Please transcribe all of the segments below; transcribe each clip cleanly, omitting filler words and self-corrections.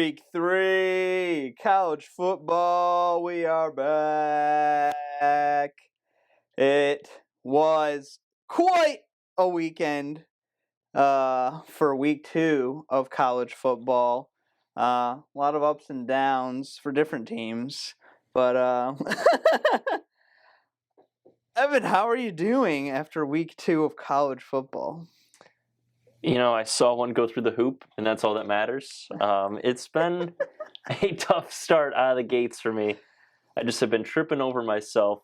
Week 3, college football. We are back. It was quite a weekend for week 2 of college football. A lot of ups and downs for different teams. But, Evan, how are you doing after week 2 of college football? You know, I saw one go through the hoop, and that's all that matters. It's been a tough start out of the gates for me. I just have been tripping over myself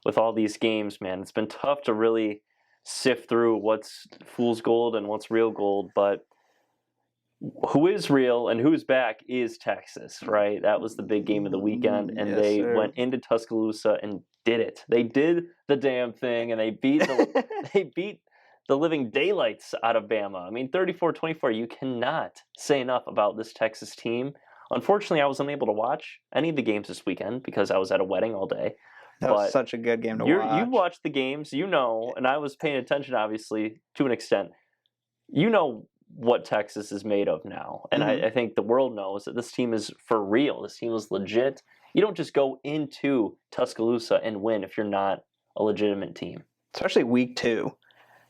with all these games, man. It's been tough to really sift through what's fool's gold and what's real gold, but who is real and who's back is Texas, right? That was the big game of the weekend, and Yes, they sir. went into Tuscaloosa and did it. They did the damn thing, and they beat the living daylights out of Bama. I mean, 34-24, you cannot say enough about this Texas team. Unfortunately, I was unable to watch any of the games this weekend because I was at a wedding all day. That was such a good game to watch. You watched the games, you know, and I was paying attention, obviously, to an extent. You know what Texas is made of now. And I think the world knows that this team is for real. This team is legit. You don't just go into Tuscaloosa and win if you're not a legitimate team. Especially week 2.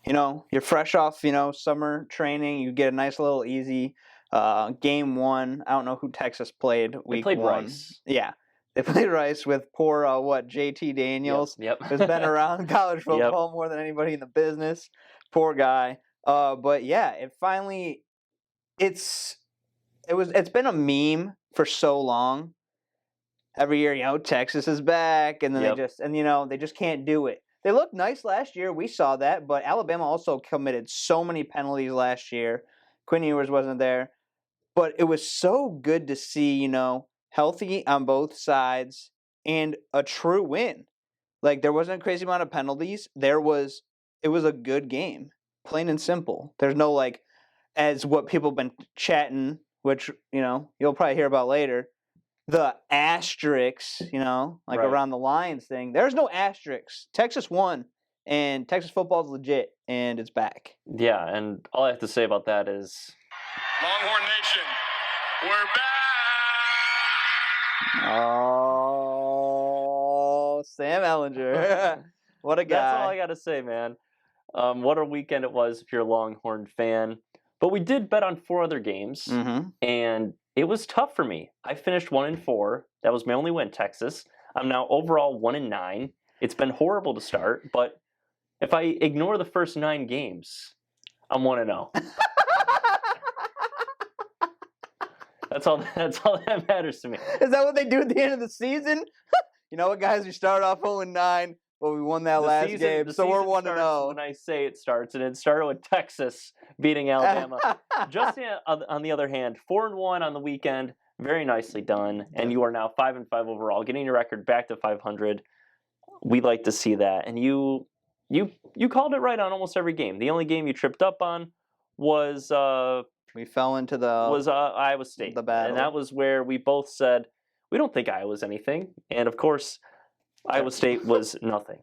You know, you're fresh off, summer training. You get a nice little easy game 1. I don't know who Texas played week 1. They played Rice. Yeah. They played Rice with poor, JT Daniels. Yep. Who's been around college football more than anybody in the business. Poor guy. But yeah, it's been a meme for so long. Every year, Texas is back, and then they just can't do it. They looked nice last year. We saw that, but Alabama also committed so many penalties last year. Quinn Ewers wasn't there. But it was so good to see, healthy on both sides and a true win. Like, there wasn't a crazy amount of penalties. It was a good game, plain and simple. There's no, as what people have been chatting, which, you'll probably hear about later, the asterisks, Right. around the lines thing. There's no asterisks. Texas won, and Texas football is legit, and it's back. Yeah, and all I have to say about that is... Longhorn Nation, we're back! Oh, Sam Ehlinger. What a guy. That's all I got to say, man. What a weekend it was if you're a Longhorn fan. But we did bet on 4 other games, and it was tough for me. I finished 1-4. That was my only win, Texas. I'm now overall 1-9. It's been horrible to start, but if I ignore the first 9 games, I'm 1-0. That's all that matters to me. Is that what they do at the end of the season? You know what, guys? We started off 0-9, but we won that last game, so we're 1-0. When I say it starts, and it started with Texas beating Alabama. Just on the other hand, 4-1 on the weekend, very nicely done, and you are now 5-5 overall, getting your record back to 500. We like to see that, and you called it right on almost every game. The only game you tripped up on was we fell into Iowa State, the battle, and that was where we both said we don't think Iowa's anything, and of course, Iowa State was nothing.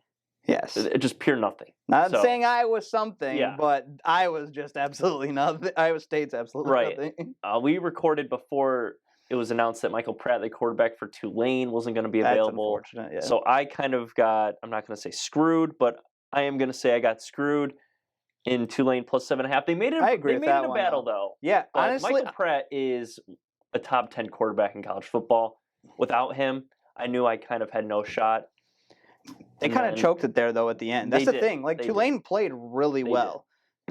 Yes. Just pure nothing. Not saying Iowa's something, Yeah. but Iowa's just absolutely nothing. Iowa State's absolutely nothing. We recorded before it was announced that Michael Pratt, the quarterback for Tulane, wasn't going to be available. That's unfortunate, yeah. So I kind of got, I'm not going to say screwed, but I am going to say I got screwed in Tulane plus 7.5. They made it. I agree with that a one, battle though. Yeah, But honestly, Michael Pratt is a top 10 quarterback in college football. Without him, I knew I kind of had no shot. They kind of choked it there, though, at the end. That's the thing. Tulane played really well.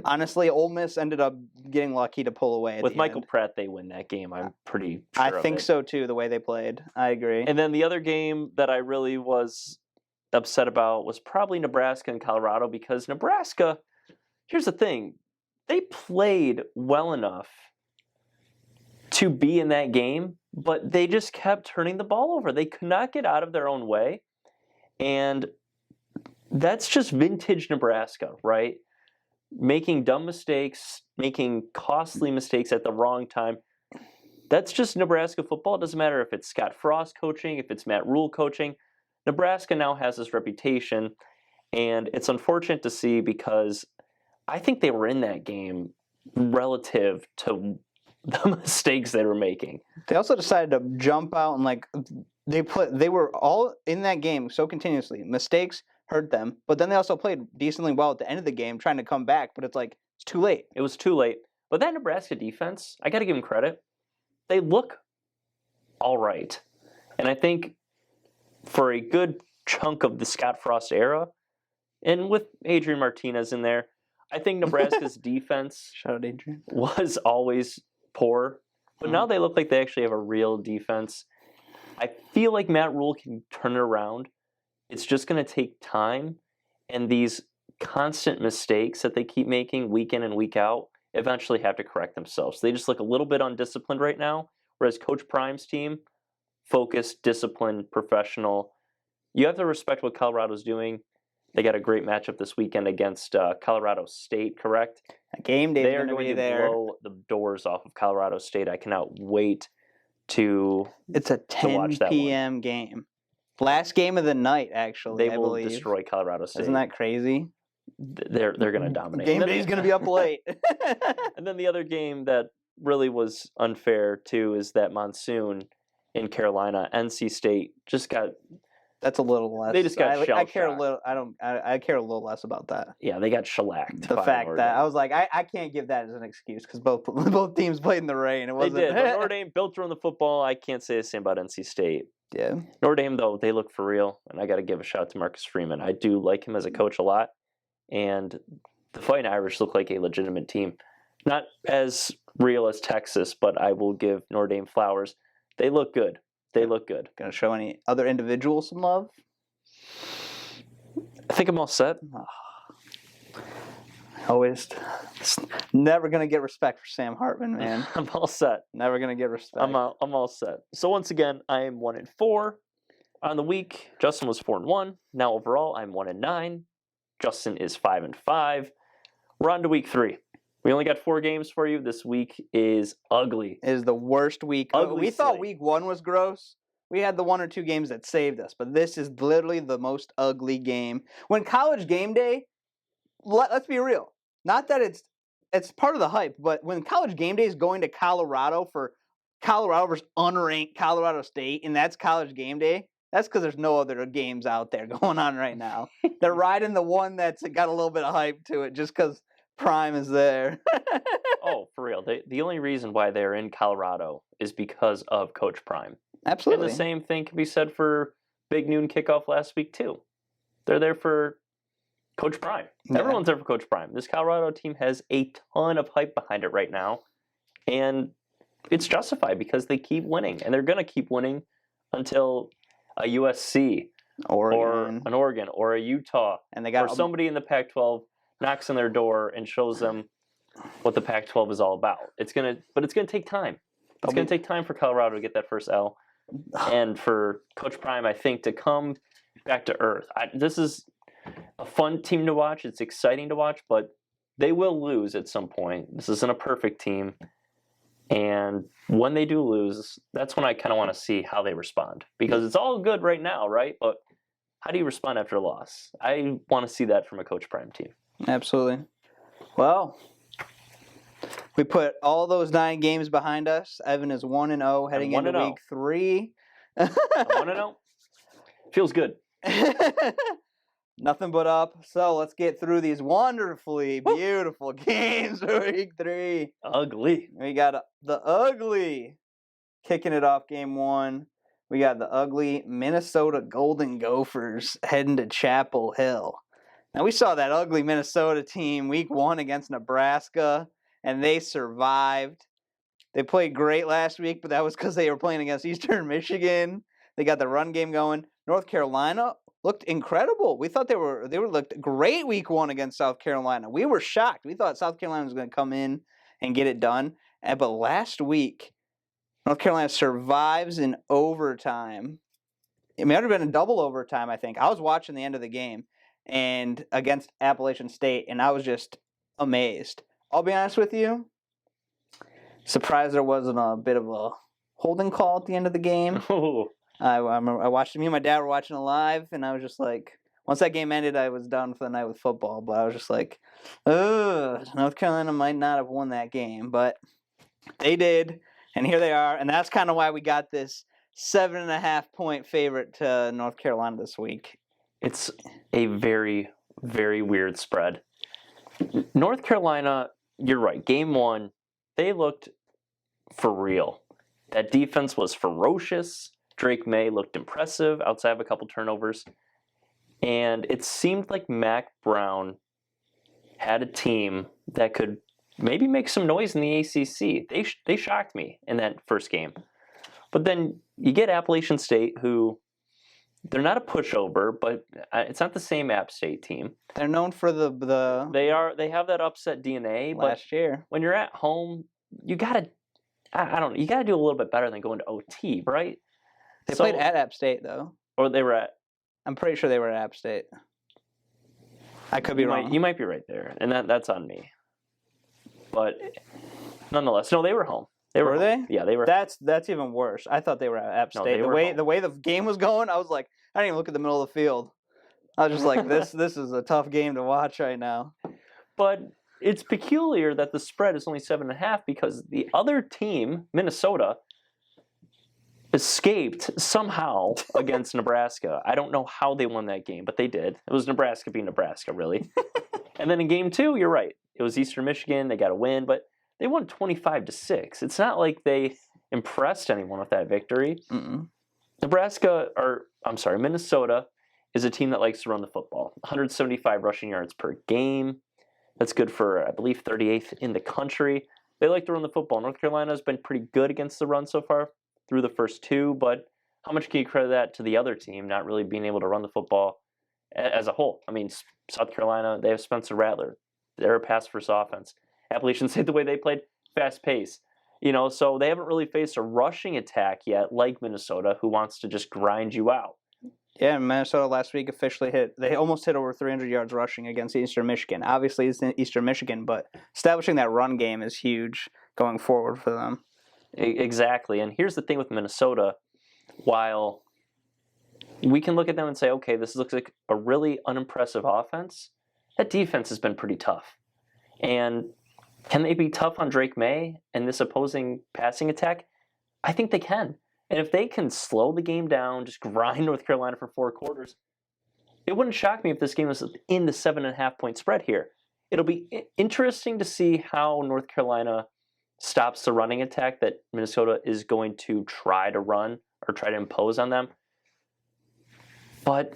Honestly, Ole Miss ended up getting lucky to pull away at With the Michael end. Pratt, they win that game. I'm pretty sure I of think it. so, too, the way they played. I agree. And then the other game that I really was upset about was probably Nebraska and Colorado, because Nebraska, here's the thing, they played well enough to be in that game, but they just kept turning the ball over. They could not get out of their own way. And that's just vintage Nebraska, right? Making dumb mistakes, making costly mistakes at the wrong time. That's just Nebraska football. It doesn't matter if it's Scott Frost coaching, if it's Matt Rule coaching. Nebraska now has this reputation, and it's unfortunate to see because I think they were in that game relative to the mistakes they were making. They also decided to jump out and like they were all in that game so continuously. Mistakes hurt them, but then they also played decently well at the end of the game, trying to come back. But it's like it's too late. It was too late. But that Nebraska defense, I got to give them credit. They look all right, and I think for a good chunk of the Scott Frost era, and with Adrian Martinez in there, I think Nebraska's defense Shout out Adrian. was always poor, but now they look like they actually have a real defense. I feel like Matt Rule can turn it around. It's just going to take time, and these constant mistakes that they keep making week in and week out eventually have to correct themselves. They just look a little bit undisciplined right now, whereas Coach Prime's team, focused, disciplined, professional. You have to respect what Colorado's doing. They got a great matchup this weekend against Colorado State, correct? Game day They are going to going be to there. blow the doors off of Colorado State. I cannot wait to. It's a 10 watch that p.m. game. Last game of the night, actually. They I will believe. destroy Colorado State. Isn't that crazy? They're going to dominate. Game day's going to be up late. And then the other game that really was unfair too is that monsoon in Carolina. NC State just got. That's a little less. They just got I care a shell-shocked. little. I care a little less about that. Yeah, they got shellacked. The by fact Notre that Dame. I was like, I can't give that as an excuse because both teams played in the rain. It They wasn't. did. But Notre Dame built to run the football. I can't say the same about NC State. Yeah. Notre Dame, though, they look for real, and I got to give a shout out to Marcus Freeman. I do like him as a coach a lot, and the Fighting Irish look like a legitimate team. Not as real as Texas, but I will give Notre Dame flowers. They look good. They look good. Gonna show any other individuals some love? I think I'm all set. Always. Never gonna get respect for Sam Hartman, man. I'm all set. Never gonna get respect. I'm all set. So once again, I am 1-4 on the week. Justin was 4-1. Now overall, I'm 1-9. Justin is 5-5. We're on to week 3. We only got 4 games for you. This week is ugly. Is the worst week. Ugly We thought slate. week 1 was gross. We had the 1 or 2 games that saved us, but this is literally the most ugly game. When College Game Day, let's be real. Not that it's part of the hype, but when College Game Day is going to Colorado for Colorado versus unranked Colorado State, and that's College Game Day, that's because there's no other games out there going on right now. They're riding the one that's got a little bit of hype to it just because Prime is there. Oh, for real. The only reason why they're in Colorado is because of Coach Prime. Absolutely. And the same thing can be said for Big Noon Kickoff last week, too. They're there for Coach Prime. Yeah. Everyone's there for Coach Prime. This Colorado team has a ton of hype behind it right now. And it's justified because they keep winning. And they're going to keep winning until a USC or Oregon. an Oregon or a Utah And they or got somebody in the Pac-12 knocks on their door and shows them what the Pac-12 is all about. But it's going to take time. It's going to take time for Colorado to get that first L. And for Coach Prime, I think, to come back to earth. This is a fun team to watch. It's exciting to watch, but they will lose at some point. This isn't a perfect team. And when they do lose, that's when I kind of want to see how they respond. Because it's all good right now, right? But how do you respond after a loss? I want to see that from a Coach Prime team. Absolutely. Well, we put all those 9 games behind us. Evan is 1-0 heading into 1-0. week 3. I want to know. Feels good. Nothing but up. So let's get through these wonderfully beautiful games for week 3. Ugly. We got the ugly kicking it off game 1. We got the ugly Minnesota Golden Gophers heading to Chapel Hill. Now, we saw that ugly Minnesota team week 1 against Nebraska, and they survived. They played great last week, but that was because they were playing against Eastern Michigan. They got the run game going. North Carolina looked incredible. We thought they looked great week 1 against South Carolina. We were shocked. We thought South Carolina was going to come in and get it done. But last week, North Carolina survives in overtime. It might have been a double overtime, I think. I was watching the end of the game and against Appalachian State, and I was just amazed. I'll be honest with you. Surprised there wasn't a bit of a holding call at the end of the game. Oh, I watched me and my dad were watching it live, and I was just like, once that game ended, I was done for the night with football. But I was just like, ugh, North Carolina might not have won that game, but They did, and here they are, and that's kind of why we got this 7.5-point favorite to North Carolina this week. It's a very, very weird spread. North Carolina, you're right. Game 1, they looked for real. That defense was ferocious. Drake May looked impressive outside of a couple turnovers. And it seemed like Mac Brown had a team that could maybe make some noise in the ACC. They shocked me in that first game. But then you get Appalachian State, who they're not a pushover, but it's not the same App State team. They're known for the They have that upset DNA. last year. When you're at home, you gotta you gotta do a little bit better than going to OT, right? They played at App State though. Or they were at. I'm pretty sure they were at App State. I could be wrong. You might be right there, and that's on me. But nonetheless, no, they were home. Were home. they? Yeah, they were. That's even worse. I thought they were at App No, State. they the were way home. the way the game was going, I was like, I didn't even look at the middle of the field. I was just like, this is a tough game to watch right now. But it's peculiar that the spread is only 7.5 because the other team, Minnesota, escaped somehow against Nebraska. I don't know how they won that game, but they did. It was Nebraska being Nebraska, really. And then in game 2, you're right. It was Eastern Michigan. They got a win, but they won 25-6. It's not like they impressed anyone with that victory. Mm-mm. Minnesota is a team that likes to run the football. 175 rushing yards per game. That's good for, I believe, 38th in the country. They like to run the football. North Carolina has been pretty good against the run so far through the first 2, but how much can you credit that to the other team not really being able to run the football as a whole? I mean, South Carolina, they have Spencer Rattler. They're a pass-first offense. Appalachian State, the way they played, fast pace. So they haven't really faced a rushing attack yet, like Minnesota, who wants to just grind you out. Yeah, Minnesota last week they almost hit over 300 yards rushing against Eastern Michigan. Obviously, it's Eastern Michigan, but establishing that run game is huge going forward for them. Exactly. And here's the thing with Minnesota. While we can look at them and say, okay, this looks like a really unimpressive offense, that defense has been pretty tough. And can they be tough on Drake May and this opposing passing attack? I think they can. And if they can slow the game down, just grind North Carolina for 4 quarters, it wouldn't shock me if this game was in the 7.5-point spread here. It'll be interesting to see how North Carolina stops the running attack that Minnesota is going to try to run or try to impose on them. But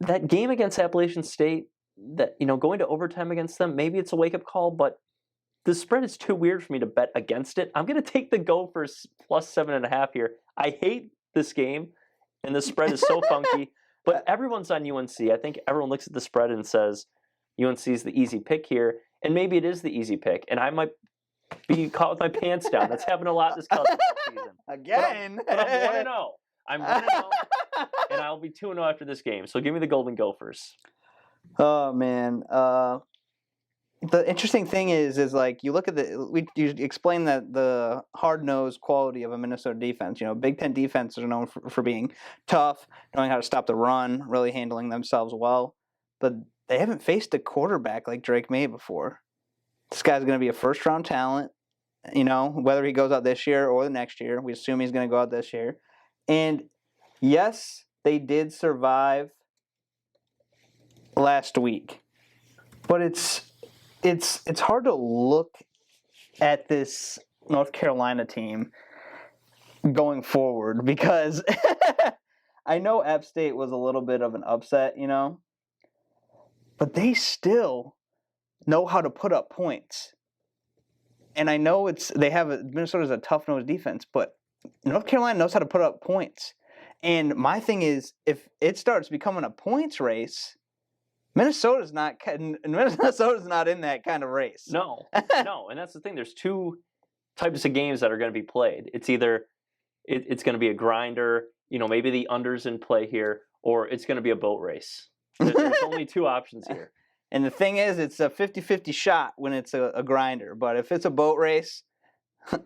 that game against Appalachian State, that going to overtime against them, maybe it's a wake-up call, but the spread is too weird for me to bet against it. I'm going to take the Gophers plus 7.5 here. I hate this game, and the spread is so funky, but everyone's on UNC. I think everyone looks at the spread and says UNC is the easy pick here, and maybe it is the easy pick, and I might be caught with my pants down. That's happened a lot this season. Again. But I'm 1-0. I'm 1-0, and I'll be 2-0 after this game. So give me the Golden Gophers. Oh man. The interesting thing is like you look at you explain that the hard-nosed quality of a Minnesota defense. Big Ten defenses are known for being tough, knowing how to stop the run, really handling themselves well. But they haven't faced a quarterback like Drake May before. This guy's going to be a first-round talent, whether he goes out this year or the next year. We assume he's going to go out this year. And yes, they did survive last week. But it's hard to look at this North Carolina team going forward because I know App State was a little bit of an upset, but they still know how to put up points. And I know Minnesota's a tough-nosed defense, but North Carolina knows how to put up points. And my thing is, if it starts becoming a points race, Minnesota's not in that kind of race. No, and that's the thing. There's 2 types of games that are going to be played. It's either it's going to be a grinder, maybe the under's in play here, or it's going to be a boat race. There's only 2 options here. And the thing is, it's a 50-50 shot when it's a grinder. But if it's a boat race,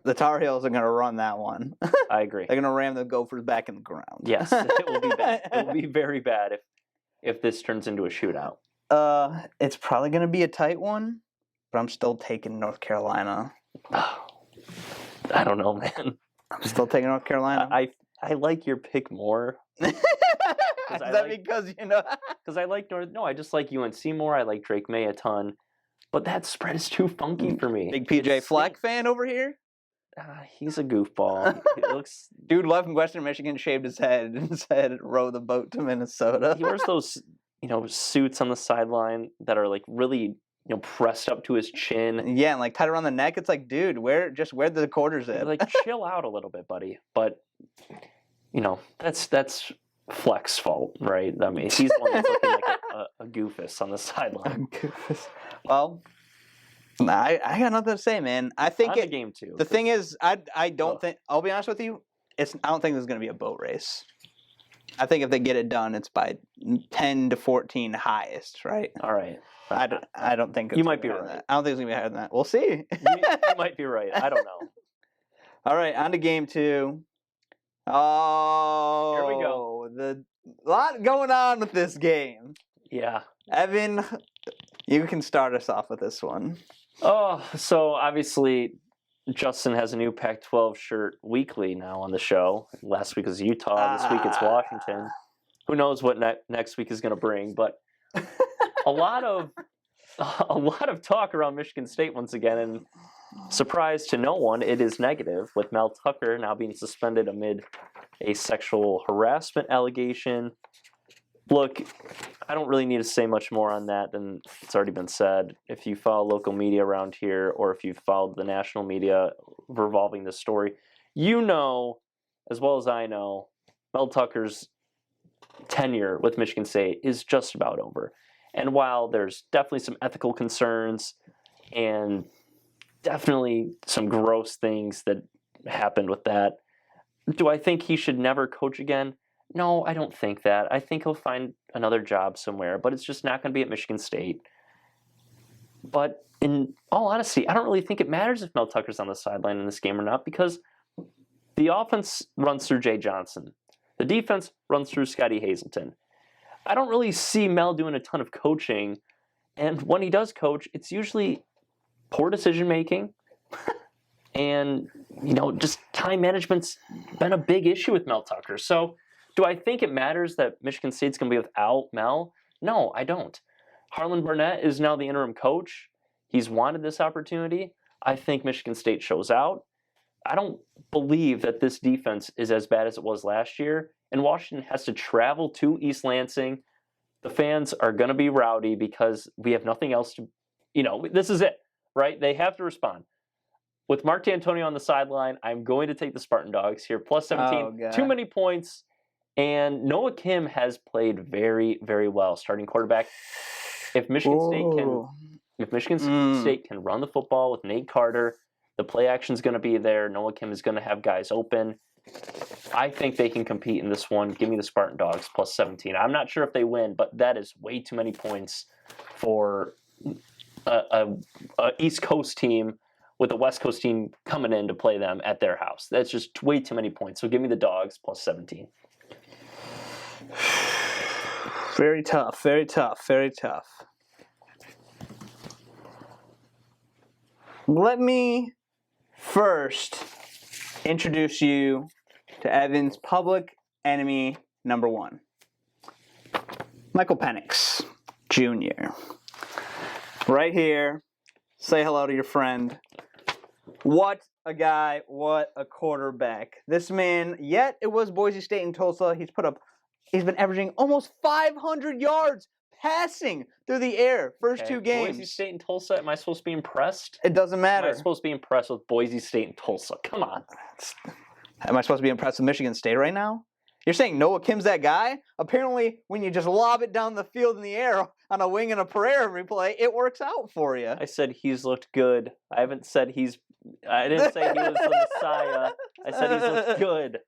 the Tar Heels are going to run that one. I agree. They're going to ram the Gophers back in the ground. Yes, it will be bad. It will be very bad if this turns into a shootout. It's probably going to be a tight one, but I'm still taking North Carolina. I don't know, man. I'm still taking North Carolina. I like your pick more. Is that because you know? Because I like North. No, I just like UNC more. I like Drake May a ton, but that spread is too funky for me. Big PJ Fleck fan over here. He's a goofball. He looks. Dude left from Western Michigan, shaved his head, and said, "Row the boat to Minnesota." He wears those, suits on the sideline that are like really, pressed up to his chin. Yeah, and like tied around the neck. It's like, dude, wear the quarters in. Like, chill out a little bit, buddy. But that's Fleck's fault, right? I mean, he's the one that's looking like a goofus on the sideline. Well, I got nothing to say, man. I think the game too. The thing is, I don't think. I'll be honest with you. I don't think there's going to be a boat race. I think if they get it done, it's by 10 to 14 highest, right? All right. I don't think you might be right. I don't think it's going to be higher than that. We'll see. you might be right. I don't know. All right, on to game 2. Oh, here we go. The lot going on with this game. Yeah. Evan, you can start us off with this one. Oh, so obviously Justin has a new Pac-12 shirt weekly now on the show. Last week was Utah. This week it's Washington. Who knows what next week is going to bring? But a lot of talk around Michigan State once again, and surprise to no one, it is negative with Mel Tucker now being suspended amid a sexual harassment allegation. Look, I don't really need to say much more on that than it's already been said. If you follow local media around here, or if you've followed the national media revolving this story, you know, as well as I know, Mel Tucker's tenure with Michigan State is just about over. And while there's definitely some ethical concerns and definitely some gross things that happened with that, do I think he should never coach again? No, I don't think that. I think he'll find another job somewhere, but it's just not going to be at Michigan State. But in all honesty, I don't really think it matters if Mel Tucker's on the sideline in this game or not, because the offense runs through Jay Johnson. The defense runs through Scotty Hazelton. I don't really see Mel doing a ton of coaching, and when he does coach, it's usually poor decision-making, and, just time management's been a big issue with Mel Tucker. So do I think it matters that Michigan State's going to be without Mel? No, I don't. Harlan Barnett is now the interim coach. He's wanted this opportunity. I think Michigan State shows out. I don't believe that this defense is as bad as it was last year, and Washington has to travel to East Lansing. The fans are going to be rowdy because we have nothing else to, this is it, right? They have to respond. With Mark D'Antonio on the sideline, I'm going to take the Spartan Dogs here, plus 17. Too many points. And Noah Kim has played very, very well, starting quarterback. If Michigan State can run the football with Nate Carter, the play action is going to be there. Noah Kim is going to have guys open. I think they can compete in this one. Give me the Spartan Dogs plus 17. I'm not sure if they win, but that is way too many points for a East Coast team with a West Coast team coming in to play them at their house. That's just way too many points. So give me the Dogs plus 17. Very tough, very tough, very tough. Let me first introduce you to Evan's public enemy number 1. Michael Penix Jr. Right here. Say hello to your friend. What a guy, what a quarterback. This man, yet it was Boise State and Tulsa. He's been averaging almost 500 yards passing through the air first 2 games. Boise State and Tulsa, am I supposed to be impressed? It doesn't matter. Am I supposed to be impressed with Boise State and Tulsa? Come on. Am I supposed to be impressed with Michigan State right now? You're saying Noah Kim's that guy? Apparently, when you just lob it down the field in the air on a wing and a prayer replay, it works out for you. I said he's looked good. I didn't say he was the Messiah. I said he's looked good.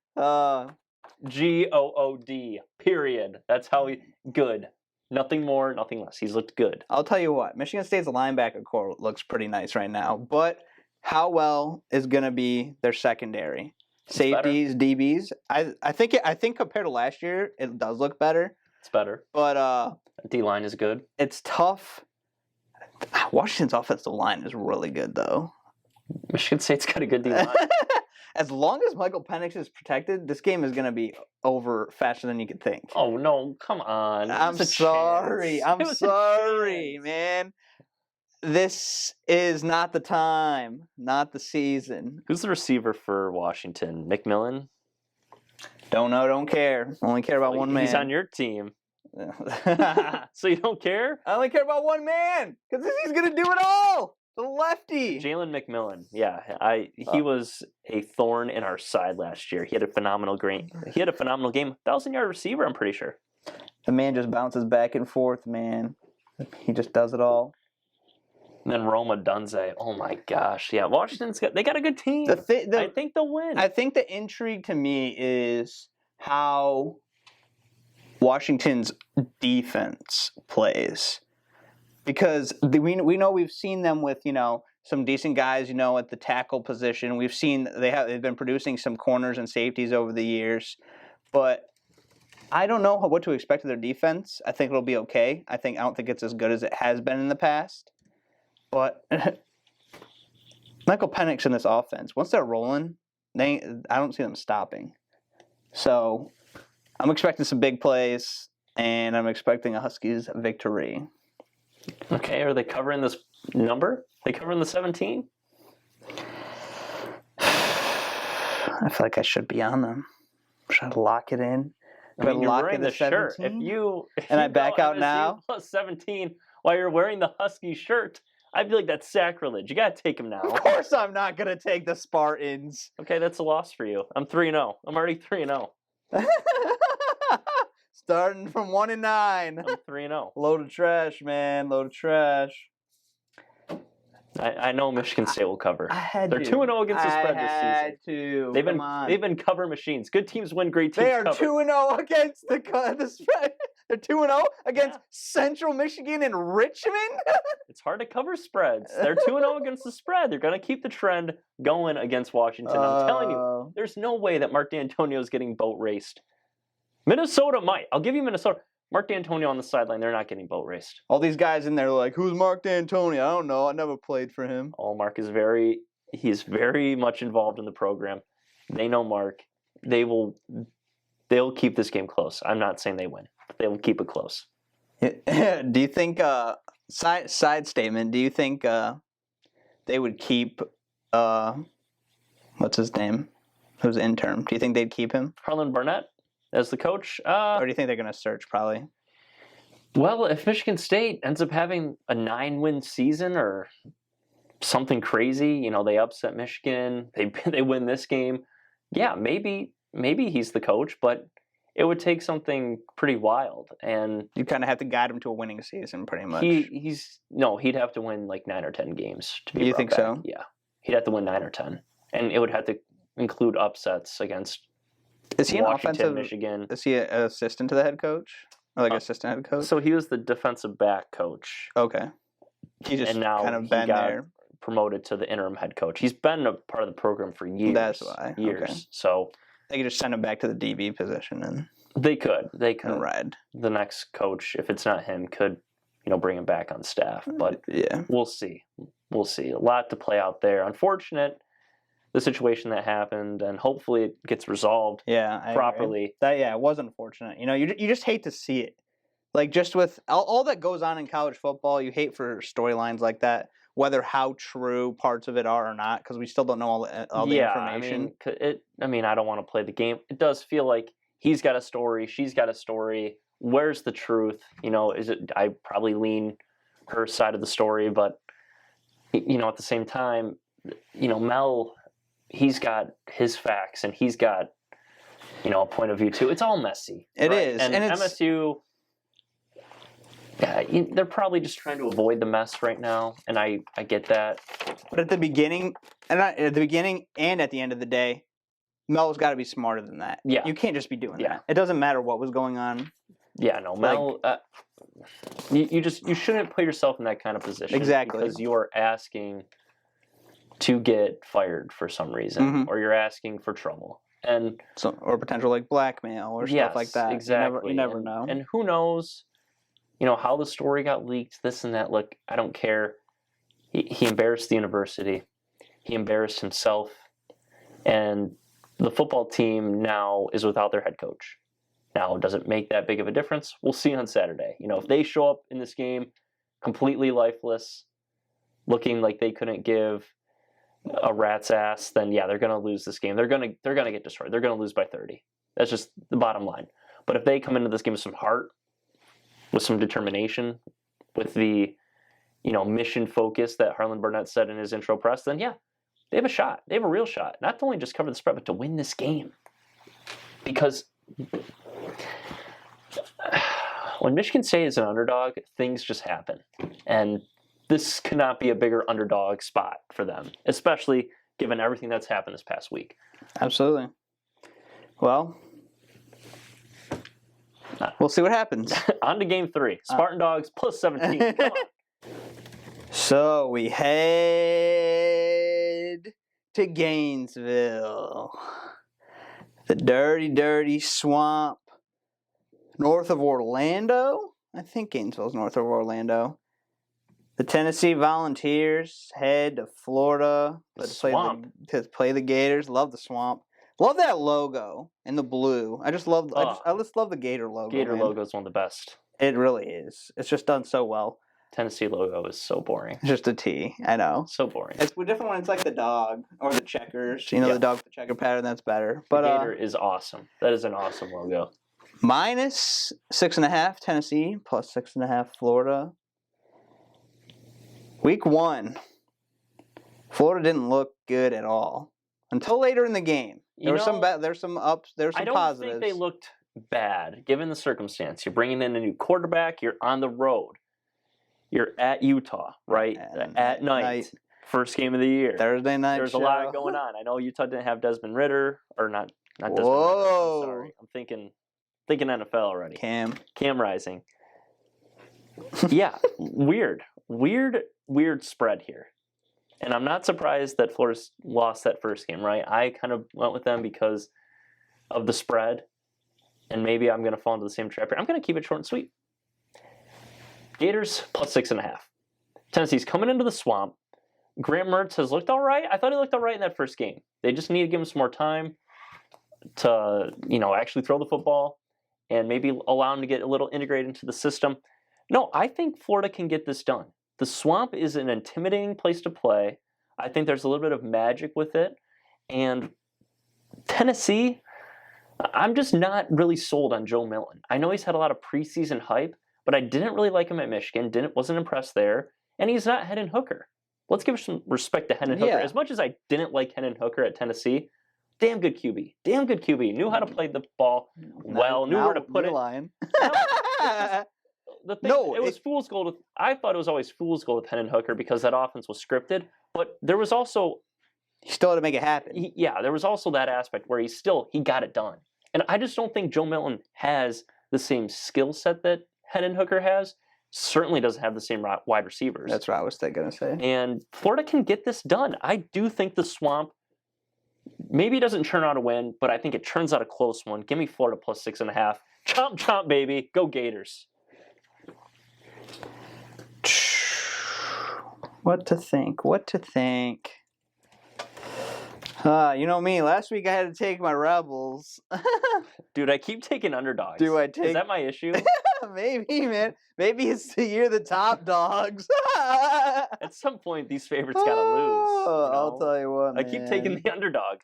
G-O-O-D, period. That's how good. Nothing more, nothing less. He's looked good. I'll tell you what, Michigan State's linebacker core looks pretty nice right now, but how well is going to be their secondary? Safeties, better. DBs. I think compared to last year, it does look better. It's better. But D-line is good. It's tough Washington's offensive line is really good, though. Michigan State's got a good D-line. As long as Michael Penix is protected, this game is going to be over faster than you could think. Oh, no, come on. I'm sorry. I'm sorry, man. This is not the time, not the season. Who's the receiver for Washington? McMillan? Don't know, don't care. Only care about one man. He's on your team. I So you don't care? only care about one man because he's going to do it all. The lefty. Jalen McMillan. Yeah, he was a thorn in our side last year. He had a phenomenal game. 1,000-yard receiver, I'm pretty sure. The man just bounces back and forth, man. He just does it all. And then Roma Dunze. Oh my gosh. Yeah, they got a good team. I think they'll win. I think the intrigue to me is how Washington's defense plays. Because we know we've seen them with, some decent guys, at the tackle position. We've seen they've been producing some corners and safeties over the years. But I don't know what to expect of their defense. I think it'll be okay. I don't think it's as good as it has been in the past. But Michael Penix in this offense, once they're rolling, I don't see them stopping. So I'm expecting some big plays, and I'm expecting a Huskies victory. Okay, are they covering this number? They covering the 17? I feel like I should be on them. Should I lock it in? I mean, you're lock wearing in the shirt. 17? If And you I back go out MSU now? plus 17 while you're wearing the Husky shirt, I feel like that's sacrilege. You got to take him now. Of course I'm not going to take the Spartans. Okay, that's a loss for you. I'm 3-0. I'm already 3-0. Starting from 1-9. I'm 3-0. Load of trash, man. Load of trash. I know Michigan State will cover. I had They're to. 2-0 against the spread I this had season. to. They've been cover machines. Good teams win. Great teams They are cover. 2-0 against the spread. They're 2-0 against Central Michigan and Richmond. It's hard to cover spreads. They're 2-0 against the spread. They're going to keep the trend going against Washington. I'm telling you, there's no way that Mark D'Antonio is getting boat raced. Minnesota might. I'll give you Minnesota. Mark D'Antonio on the sideline, they're not getting boat raced. All these guys in there are like, who's Mark D'Antonio? I don't know. I never played for him. Oh, Mark is he's very much involved in the program. They know Mark. They'll keep this game close. I'm not saying they win, but they will keep it close. Do you think, side statement, do you think they would keep, what's his name? Who's interim? Do you think they'd keep him? Harlan Barnett as the coach? Or do you think they're going to search probably? Well, if Michigan State ends up having a 9-win season or something crazy, they upset Michigan, they win this game, yeah, maybe he's the coach, but it would take something pretty wild, and you kind of have to guide him to a winning season, pretty much. He'd have to win like 9 or 10 games to be. You think back. so? Yeah, he'd have to win 9 or 10, and it would have to include upsets against. Is he Washington, an offensive? Michigan? Is he an assistant to the head coach, or assistant head coach? So he was the defensive back coach. Okay, he just and now kind of he been got there. Promoted to the interim head coach. He's been a part of the program for years. That's why. Years. Okay. So they could just send him back to the DB position and they could. ride. The next coach, if it's not him, could bring him back on staff. But yeah, we'll see. We'll see. A lot to play out there. Unfortunate, the situation that happened, and hopefully it gets resolved. Properly. It was unfortunate. You just hate to see it. Like just with all that goes on in college football, you hate for storylines like that. Whether how true parts of it are or not, because we still don't know all the information. I don't want to play the game. It does feel like he's got a story, she's got a story. Where's the truth? Is it? I probably lean her side of the story, but at the same time, Mel, he's got his facts and he's got a point of view too. It's all messy. It is, and MSU. Yeah, they're probably just trying to avoid the mess right now, and I get that. But at the beginning, and at the end of the day, Mel's got to be smarter than that. Yeah, you can't just be doing that. It doesn't matter what was going on. Yeah, no, Mel. You shouldn't put yourself in that kind of position. Exactly, because you are asking to get fired for some reason, or you're asking for trouble, or potential like blackmail or stuff like that. Exactly. You never know. And who knows? how the story got leaked, this and that. Look, I don't care. He embarrassed the university. He embarrassed himself. And the football team now is without their head coach. Now, does it make that big of a difference? We'll see on Saturday. If they show up in this game completely lifeless, looking like they couldn't give a rat's ass, then yeah, they're going to lose this game. They're going to get destroyed. They're going to lose by 30. That's just the bottom line. But if they come into this game with some heart, with some determination, with the mission focus that Harlan Burnett said in his intro press, then yeah, they have a shot. They have a real shot. Not to only just cover the spread, but to win this game. Because when Michigan State is an underdog, things just happen. And this cannot be a bigger underdog spot for them, especially given everything that's happened this past week. Absolutely. Well, we'll see what happens. On to game 3. Spartan Dogs plus 17. Come on. So we head to Gainesville. The dirty, dirty swamp north of Orlando. I think Gainesville's north of Orlando. The Tennessee Volunteers head to Florida to play the Gators. Love the swamp. Love that logo in the blue. I just love the Gator logo. Gator logo is one of the best. It really is. It's just done so well. Tennessee logo is so boring. It's just a T. I know. So boring. It's different when it's like the dog or the checkers. The dog with the checker pattern, that's better. But the Gator is awesome. That is an awesome logo. Minus 6.5 Tennessee, plus 6.5 Florida. Week 1, Florida didn't look good at all until later in the game. There's some ups, there's some positives. I don't think they looked bad given the circumstance. You're bringing in a new quarterback. You're on the road. You're at Utah, right? At night. First game of the year. Thursday night. There's a lot going on. I know Utah didn't have Desmond Ritter, or not Desmond Ritter. I'm sorry. I'm thinking NFL already. Cam Rising. Yeah, weird spread here. And I'm not surprised that Florida lost that first game, right? I kind of went with them because of the spread, and maybe I'm going to fall into the same trap here. I'm going to keep it short and sweet. Gators plus 6.5. Tennessee's coming into the swamp. Graham Mertz has looked all right. I thought he looked all right in that first game. They just need to give him some more time to, actually throw the football and maybe allow him to get a little integrated into the system. No, I think Florida can get this done. The swamp is an intimidating place to play. I think there's a little bit of magic with it. And Tennessee, I'm just not really sold on Joe Milton. I know he's had a lot of preseason hype, but I didn't really like him at Michigan. Wasn't impressed there. And he's not Hendon Hooker. Let's give some respect to Hendon Hooker. As much as I didn't like Hendon Hooker at Tennessee, damn good QB. Knew how to play the ball well. Knew where to put it. The thing, it was fool's gold. I thought it was always fool's gold with Hendon Hooker because that offense was scripted. But there was also... He still had to make it happen. There was also that aspect where he got it done. And I just don't think Joe Milton has the same skill set that Hendon Hooker has. Certainly doesn't have the same wide receivers. That's what I was going to say. And Florida can get this done. I do think the swamp maybe doesn't turn out a win, but I think it turns out a close one. Give me Florida plus 6.5. Chomp, chomp, baby. Go Gators. What to think? You know me. Last week I had to take my Rebels. Dude, I keep taking underdogs. Is that my issue? Maybe, man. Maybe it's the year the top dogs. At some point, these favorites gotta lose. I'll tell you what, man. I keep taking the underdog.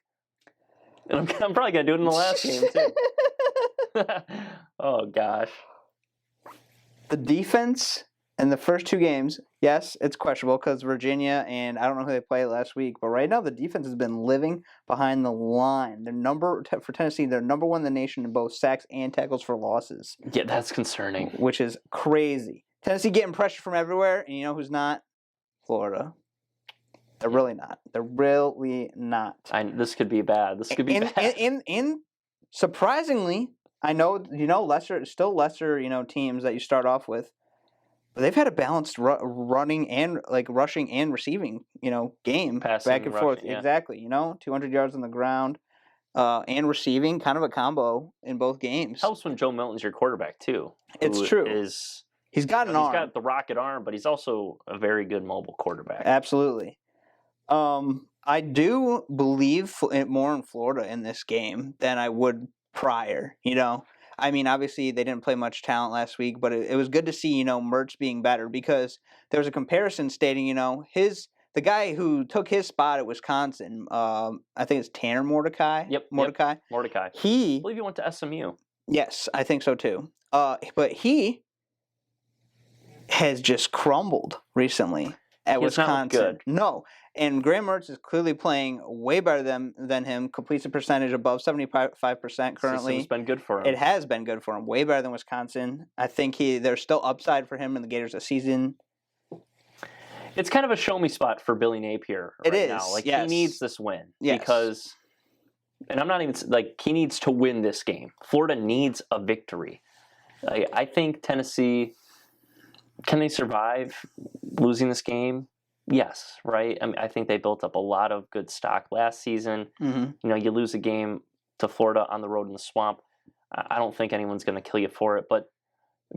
And I'm probably gonna do it in the last game, too. Oh, gosh. The defense in the first 2 games, yes, it's questionable because Virginia and I don't know who they played last week, but right now the defense has been living behind the line. For Tennessee, they're number 1 in the nation in both sacks and tackles for losses. Yeah, that's concerning. Which is crazy. Tennessee getting pressure from everywhere, and you know who's not? Florida. They're really not. This could be bad. And surprisingly, I know lesser teams that you start off with. But they've had a balanced running and rushing and receiving, game. Passing back and forth. Rushing, yeah. Exactly. 200 yards on the ground, and receiving, kind of a combo in both games. Helps when Joe Milton's your quarterback too. It's true. Is He's got an He's arm. got the rocket arm, but he's also a very good mobile quarterback. Absolutely. I do believe more in Florida in this game than I would prior. I mean, obviously they didn't play much talent last week, but it was good to see Mertz being better, because there was a comparison stating the guy who took his spot at Wisconsin. I think it's Tanner Mordecai. Yep. Mordecai. Mordecai. I believe he went to SMU. Yes, I think so too. But he has just crumbled recently at Wisconsin. Not good. No. And Graham Mertz is clearly playing way better than him. Completes a percentage above 75% currently. It's been good for him. It has been good for him. Way better than Wisconsin. I think there's still upside for him in the Gators this season. It's kind of a show me spot for Billy Napier right now. Like, yes. He needs this win. Yes. Because, and I'm not even, he needs to win this game. Florida needs a victory. I think Tennessee, can they survive losing this game? Yes, right? I mean, I think they built up a lot of good stock last season. Mm-hmm. You lose a game to Florida on the road in the swamp. I don't think anyone's going to kill you for it. But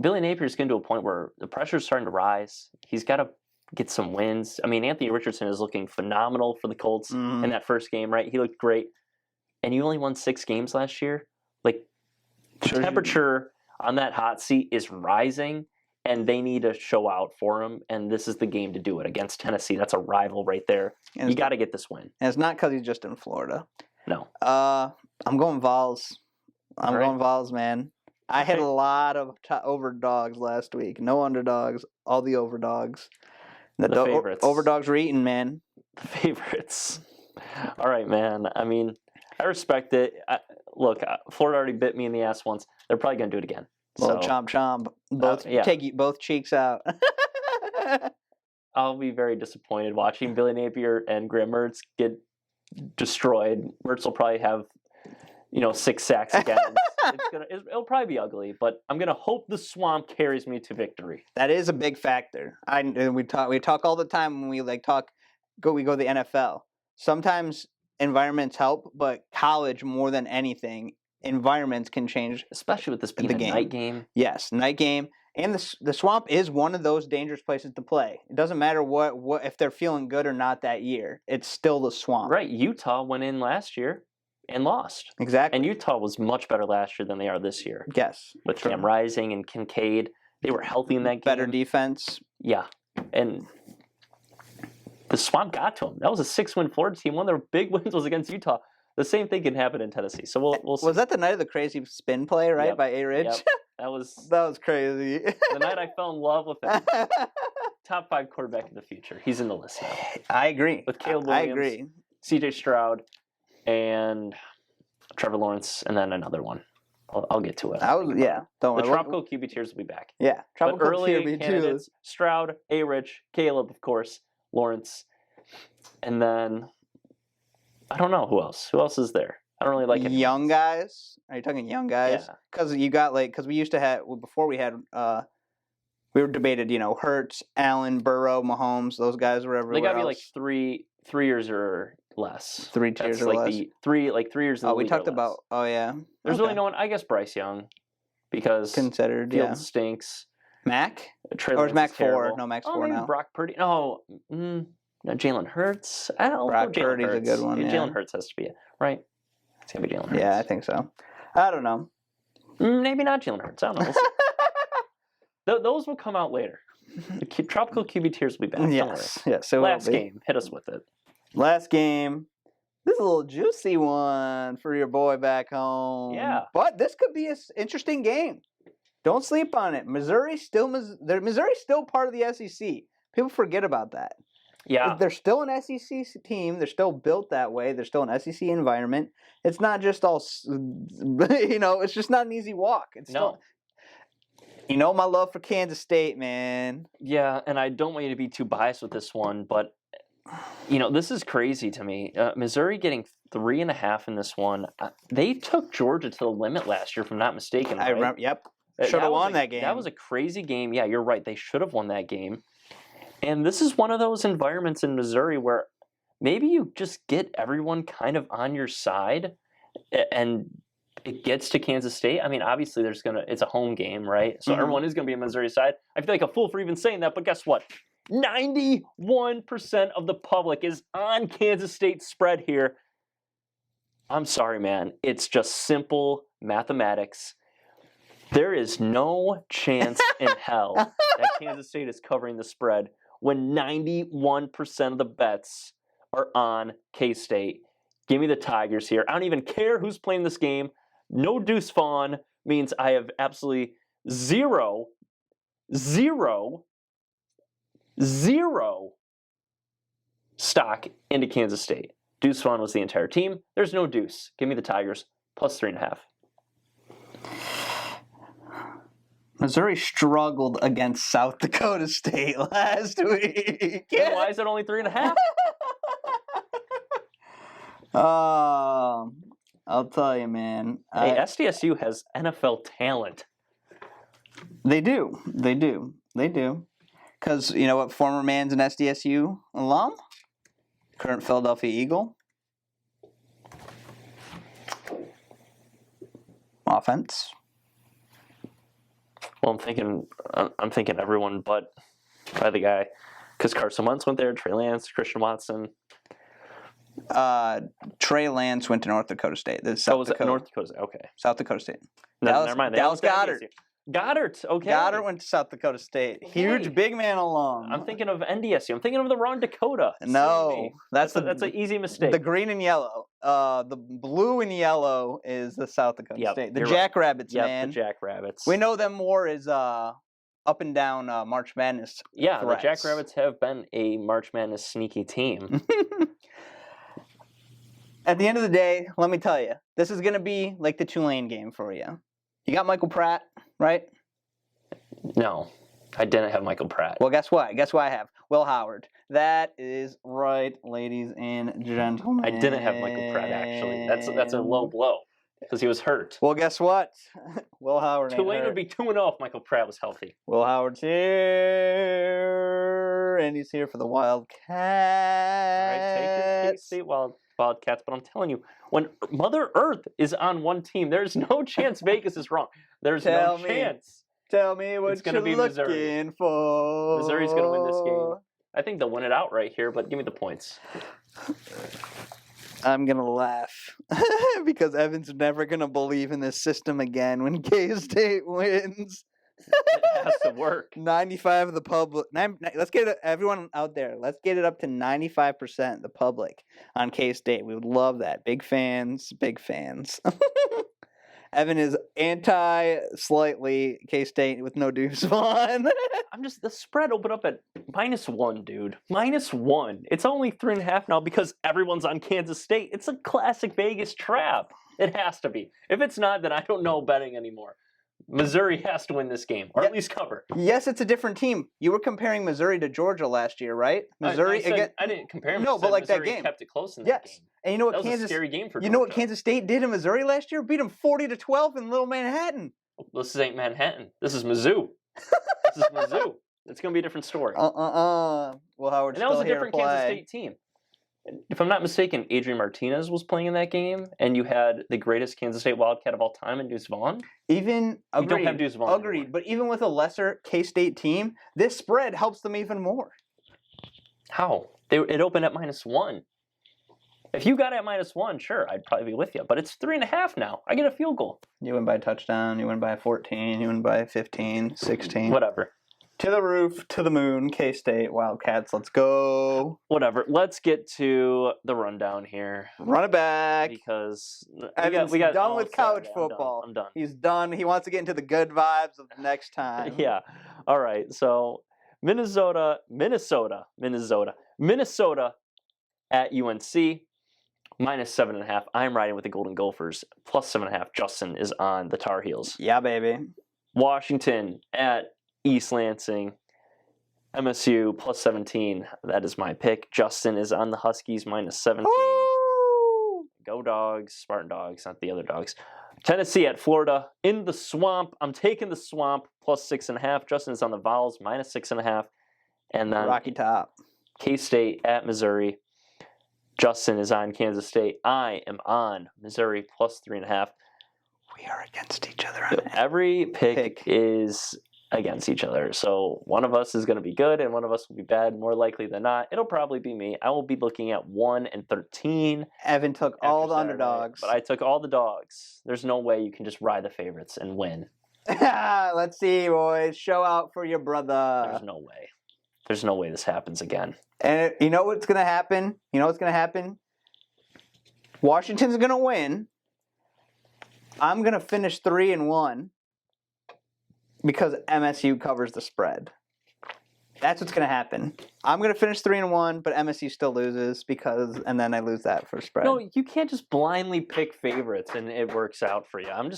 Billy Napier's getting to a point where the pressure's starting to rise. He's got to get some wins. I mean, Anthony Richardson is looking phenomenal for the Colts in that first game, right? He looked great. And you only won 6 games last year. The temperature on that hot seat is rising. And they need to show out for him, and this is the game to do it against Tennessee. That's a rival right there. And you got to get this win. And it's not because he's just in Florida. No. I'm going Vols. Going Vols, man. I hit a lot of overdogs last week. No underdogs, all the overdogs. The favorites. Overdogs were eating, man. The favorites. All right, man. I mean, I respect it. Look, Florida already bit me in the ass once. They're probably going to do it again. Well, chomp chomp. Take both cheeks out. I'll be very disappointed watching Billy Napier and Graham Mertz get destroyed. Mertz will probably have, 6 sacks again. It'll probably be ugly, but I'm gonna hope the swamp carries me to victory. That is a big factor. We talk all the time when we we go to the NFL. Sometimes environments help, but college more than anything, environments can change, especially with this being a night game. Yes, night game, and the swamp is one of those dangerous places to play. It doesn't matter what if they're feeling good or not that year. It's still the swamp. Right. Utah went in last year and lost. Exactly. And Utah was much better last year than they are this year. Yes. With Cam Rising and Kincaid, they were healthy in that game. Better defense. Yeah, and the swamp got to them. That was a 6-win Florida team. One of their big wins was against Utah. The same thing can happen in Tennessee. So we'll see. Was that the night of the crazy spin play, right, by A-Ridge? Yep. That was crazy. The night I fell in love with him. Top 5 quarterback in the future. He's in the list now. I agree. With Caleb Williams, I agree. C.J. Stroud, and Trevor Lawrence, and then another one. I'll get to it. Don't worry. The Tropical QB tiers will be back. Yeah, Tropical early candidates: Stroud, A-Rich, Caleb, of course, Lawrence, and then I don't know who else. Who else is there? I don't really like any young guys. Are you talking young guys? Yeah. Because you got because we used to have before we had we were debated Hurts, Allen, Burrow, Mahomes. Those guys were everywhere. They got to be else. like 3 years or less. 3 tiers or like less. The 3 years. In the we league talked or less. about. Oh yeah. There's really no one. I guess Bryce Young, because considered. Fields stinks. Mac. Trey or is Mac 4? terrible. No, Mac's 4 maybe now. Brock Purdy. No, Jalen Hurts. I don't know. Brock Purdy's a good one. Yeah. Jalen Hurts has to be it, right? It's gonna be Jalen Hurts. Yeah, I think so. I don't know. Maybe not Jalen Hurts. I don't know. We'll see. Those will come out later. The Tropical QB tiers will be back. Yes. Yes. So last game, hit us with it. Last game. This is a little juicy one for your boy back home. Yeah. But this could be an interesting game. Don't sleep on it. Missouri's still part of the SEC. People forget about that. Yeah. They're still an SEC team. They're still built that way. They're still an SEC environment. It's not just all, it's just not an easy walk. It's still, my love for Kansas State, man. Yeah, and I don't want you to be too biased with this one, but this is crazy to me. Missouri getting 3.5 in this one. They took Georgia to the limit last year, if I'm not mistaken. Right? I remember. Yep. Should have won that game. That was a crazy game. Yeah, you're right. They should have won that game. And this is one of those environments in Missouri where maybe you just get everyone kind of on your side, and it gets to Kansas State, I mean, obviously it's a home game, right? So everyone is going to be on Missouri side. I feel like a fool for even saying that, but guess what? 91% of the public is on Kansas State's spread here. I'm sorry, man. It's just simple mathematics. There is no chance in hell that Kansas State is covering the spread when 91% of the bets are on K-State. Give me the Tigers here. I don't even care who's playing this game. No Deuce Vaughn means I have absolutely zero stock into Kansas State. Deuce Vaughn was the entire team. There's no Deuce. Give me the Tigers plus 3.5. Missouri struggled against South Dakota State last week. And why is it only 3.5? I'll tell you, man. Hey, SDSU has NFL talent. They do. Because, you know what, former man's an SDSU alum? Current Philadelphia Eagle. Offense. Well, I'm thinking everyone but by the guy. Because Carson Wentz went there, Trey Lance, Christian Watson. Trey Lance went to North Dakota State. This is South Dakota. North Dakota. Okay. South Dakota State. Never mind. Dallas Goedert. Goddard. Okay. Goddard went to South Dakota State. Okay. Huge big man alum. I'm thinking of NDSU. I'm thinking of the wrong Dakota. No, that's an easy mistake. The green and yellow. The blue and yellow is the South Dakota State. The Jackrabbits, man. The Jackrabbits. We know them more as up and down March Madness. Yeah, threats. The Jackrabbits have been a March Madness sneaky team. At the end of the day, let me tell you, this is going to be like the Tulane game for you. You got Michael Pratt, right? No, I didn't have Michael Pratt. Well, guess what? Guess what I have? Will Howard. That is right, ladies and gentlemen. I didn't have Michael Pratt, actually. That's a low blow because he was hurt. Well, guess what? Will Howard. Tulane would be 2-0 if Michael Pratt was healthy. Will Howard's here, and he's here for the Wildcats. All right, take your K-State Wildcats, but I'm telling you, when Mother Earth is on one team, there's no chance Vegas is wrong. There's no chance. Tell me what you're looking Missouri. for. Missouri's going to win this game. I think they'll win it outright here, but give me the points. I'm going to laugh because Evan's never going to believe in this system again when K-State wins. It has to work. 95 of the public. Let's get it, everyone out there. Let's get it up to 95% the public on K-State. We would love that. Big fans. Evan is anti-slightly K-State with no Deuce Vaughn. The spread opened up at -1, dude. -1. It's only 3.5 now because everyone's on Kansas State. It's a classic Vegas trap. It has to be. If it's not, then I don't know betting anymore. Missouri has to win this game, or at least cover. Yes, it's a different team. You were comparing Missouri to Georgia last year, right? Missouri I didn't compare. No, but like Missouri that game kept it close in that game. And you know what that was Kansas? A scary game for Georgia. You know what Kansas State did in Missouri last year? Beat them 40-12 in Little Manhattan. This ain't Manhattan. This is Mizzou. This is Mizzou. It's going to be a different story. Well, Howard's and that was still a different Kansas State team. If I'm not mistaken, Adrian Martinez was playing in that game, and you had the greatest Kansas State Wildcat of all time in Deuce Vaughn. Agreed. You don't have Deuce Vaughn Agreed. anymore. But even with a lesser K-State team, this spread helps them even more. How? It opened at -1. If you got it at -1, sure, I'd probably be with you. But it's 3.5 now. I get a field goal. You win by a touchdown. You win by 14. You win by 15, 16. Whatever. To the roof, to the moon, K-State, Wildcats, let's go. Whatever. Let's get to the rundown here. Run it back. Because we got done with college Saturday. football. I'm done. He's done. He wants to get into the good vibes of next time. Yeah. All right. So Minnesota at UNC. -7.5. I'm riding with the Golden Gophers. +7.5. Justin is on the Tar Heels. Yeah, baby. Washington at East Lansing. MSU +17. That is my pick. Justin is on the Huskies -17. Woo! Go Dogs. Spartan Dogs, not the other dogs. Tennessee at Florida. In the Swamp. I'm taking the Swamp +6.5. Justin is on the Vols -6.5. And then Rocky Top. K-State at Missouri. Justin is on Kansas State. I am on Missouri +3.5. We are against each other on it. Every pick is against each other. So one of us is going to be good and one of us will be bad. More likely than not, it'll probably be me. I will be looking at 1-13. Evan took all the Saturday, underdogs. but I took all the dogs. There's no way you can just ride the favorites and win. Let's see, boys. Show out for your brother. There's no way. There's no way this happens again. And you know what's going to happen? Washington's going to win. I'm going to finish 3-1 because MSU covers the spread. That's what's going to happen. I'm going to finish 3-1, but MSU still loses and then I lose that for spread. No, you can't just blindly pick favorites and it works out for you. I'm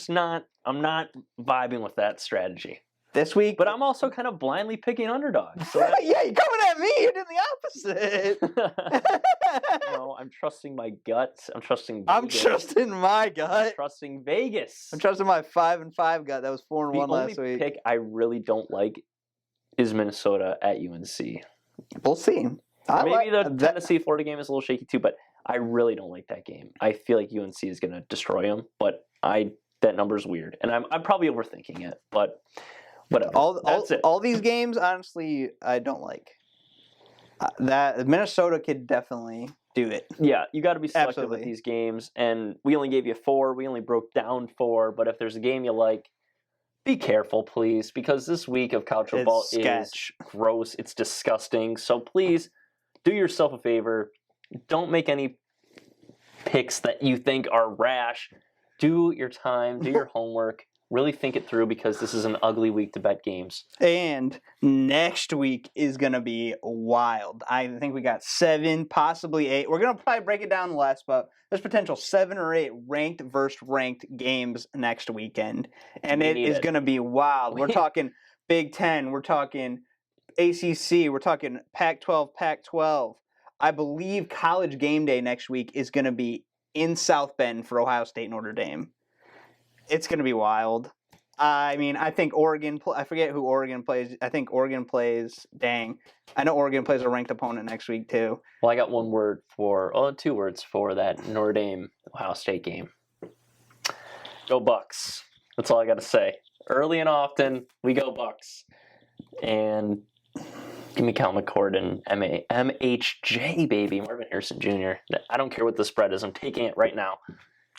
not vibing with that strategy. This week, but I'm also kind of blindly picking underdogs. So yeah, you're coming at me. You're doing the opposite. No, I'm trusting my gut. I'm trusting Vegas. I'm trusting my gut. I'm trusting Vegas. I'm trusting my 5-5 gut. That was 4-1 last week. The only pick I really don't like is Minnesota at UNC. We'll see. Maybe the Tennessee-Florida game is a little shaky too, but I really don't like that game. I feel like UNC is going to destroy them, but that number's weird, and I'm probably overthinking it, but whatever. All these games, honestly, I don't like. That Minnesota could definitely do it. Yeah, you got to be selective with these games, and we only gave you 4. We only broke down 4, but if there's a game you like, be careful, please, because this week of college football is gross. It's disgusting. So please do yourself a favor. Don't make any picks that you think are rash. Do your time. Do your homework. Really think it through because this is an ugly week to bet games. And next week is going to be wild. I think we got 7, possibly 8. We're going to probably break it down less, but there's potential 7 or 8 ranked versus ranked games next weekend. And it is going to be wild. We're talking Big Ten. We're talking ACC. We're talking Pac-12, Pac-12. I believe College Game Day next week is going to be in South Bend for Ohio State and Notre Dame. It's going to be wild. I mean, I think Oregon – I forget who Oregon plays. I think Oregon plays – dang. I know Oregon plays a ranked opponent next week too. Well, I got 2 words for that Notre Dame-Ohio State game. Go Bucks. That's all I got to say. Early and often, we go Bucks. And give me Cal McCord and MHJ, baby. Marvin Harrison Jr. I don't care what the spread is. I'm taking it right now.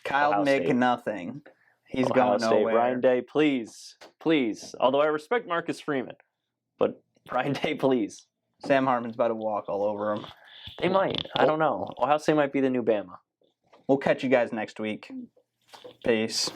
Kyle McNothing. He's Ohio going nowhere. State, Ryan Day, please. Although I respect Marcus Freeman, but Ryan Day, please. Sam Hartman's about to walk all over him. They might. I don't know. Ohio State might be the new Bama. We'll catch you guys next week. Peace.